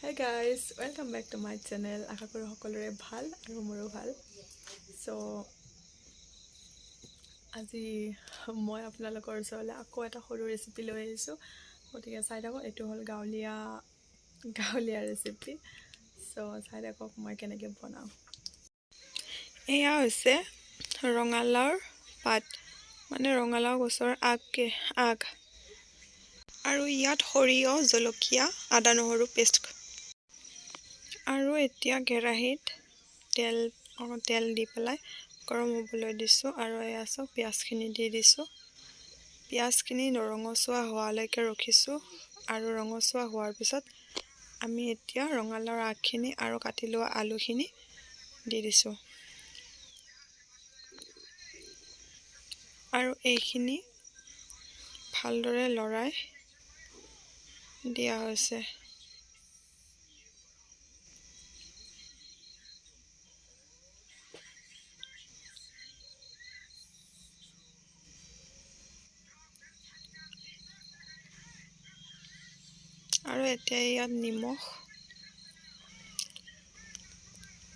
Hi guys, welcome back to my channel. আশা কৰোঁ সকলোৰে ভাল আৰু মোৰো ভাল। So আজি মই আপোনালোকৰ ওচৰলৈ আকৌ এটা সৰু ৰেচিপি লৈ আহিছোঁ। গতিকে চাই থাকক, এইটো হ'ল গাঁৱলীয়া ৰেচিপি। So চাই থাকক মই কেনেকৈ বনাওঁ। এয়া হৈছে ৰঙালাওৰ পাত, মানে ৰঙালাও গছৰ আগ আৰু ইয়াত সৰিয়হ, জলকীয়া, আদা নহৰু পেষ্ট। আৰু এতিয়া কেৰাহীত তেল দি পেলাই গৰম হ'বলৈ দিছোঁ আৰু এয়া চাওক পিঁয়াজখিনি দি দিছোঁ। পিঁয়াজখিনি ৰঙচুৱা হোৱালৈকে ৰখিছোঁ আৰু ৰঙচুৱা হোৱাৰ পিছত আমি এতিয়া ৰঙালাওৰ আগখিনি আৰু কাটি লোৱা আলুখিনি দি দিছোঁ আৰু এইখিনি ভালদৰে লৰাই দিয়া হৈছে। আৰু এতিয়া ইয়াত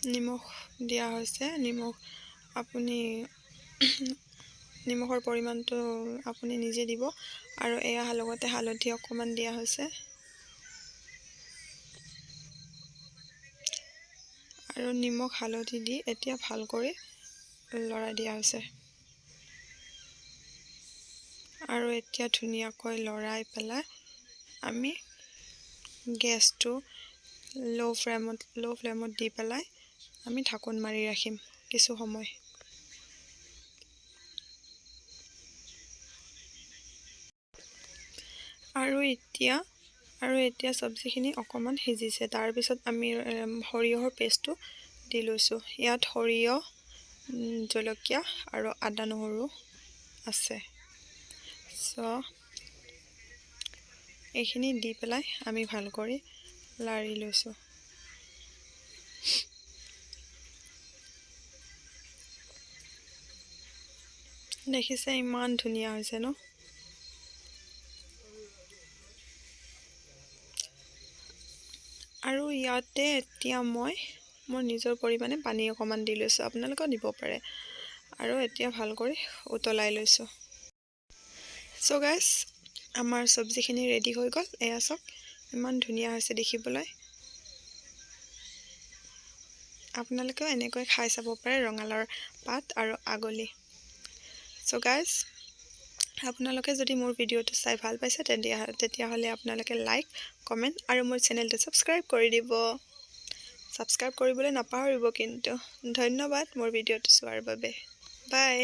নিমখ দিয়া হৈছে। আপুনি নিমখৰ পৰিমাণটো আপুনি নিজে দিব। আৰু এয়া লগতে হালধি অকণমান দিয়া হৈছে আৰু নিমখ হালধি দি এতিয়া ভাল কৰি লৰাই দিয়া হৈছে। আৰু এতিয়া ধুনীয়াকৈ লৰাই পেলাই আমি গেছটো ল' ফ্লেমত দি পেলাই আমি ঢাকোন মাৰি ৰাখিম কিছু সময়। আৰু এতিয়া চব্জিখিনি অকণমান সিজিছে। তাৰপিছত আমি সৰিয়হৰ পেষ্টটো দি লৈছোঁ। ইয়াত সৰিয়হ, জলকীয়া আৰু আদা নহৰু আছে। এইখিনি দি পেলাই আমি ভাল কৰি লাৰি লৈছোঁ। দেখিছে ইমান ধুনীয়া হৈছে ন? আৰু ইয়াতে এতিয়া মই মোৰ নিজৰ পৰিমাণে পানী অকণমান দি লৈছোঁ, আপোনালোকেও দিব পাৰে। আৰু এতিয়া ভাল কৰি উতলাই লৈছোঁ। চ' গাইজ, আমাৰ চব্জিখিনি ৰেডি হৈ গ'ল। এয়া চাওক ইমান ধুনীয়া হৈছে দেখিবলৈ। আপোনালোকেও এনেকৈ খাই চাব পাৰে ৰঙালাওৰ পাত আৰু আগলি। চ' গাইজ, আপোনালোকে যদি মোৰ ভিডিঅ'টো চাই ভাল পাইছে তেতিয়াহ'লে আপোনালোকে লাইক, কমেণ্ট আৰু মোৰ চেনেলটো ছাবস্ক্ৰাইব কৰি দিব। ছাবস্ক্ৰাইব কৰিবলৈ নাপাহৰিব কিন্তু। ধন্যবাদ মোৰ ভিডিঅ'টো চোৱাৰ বাবে। বাই।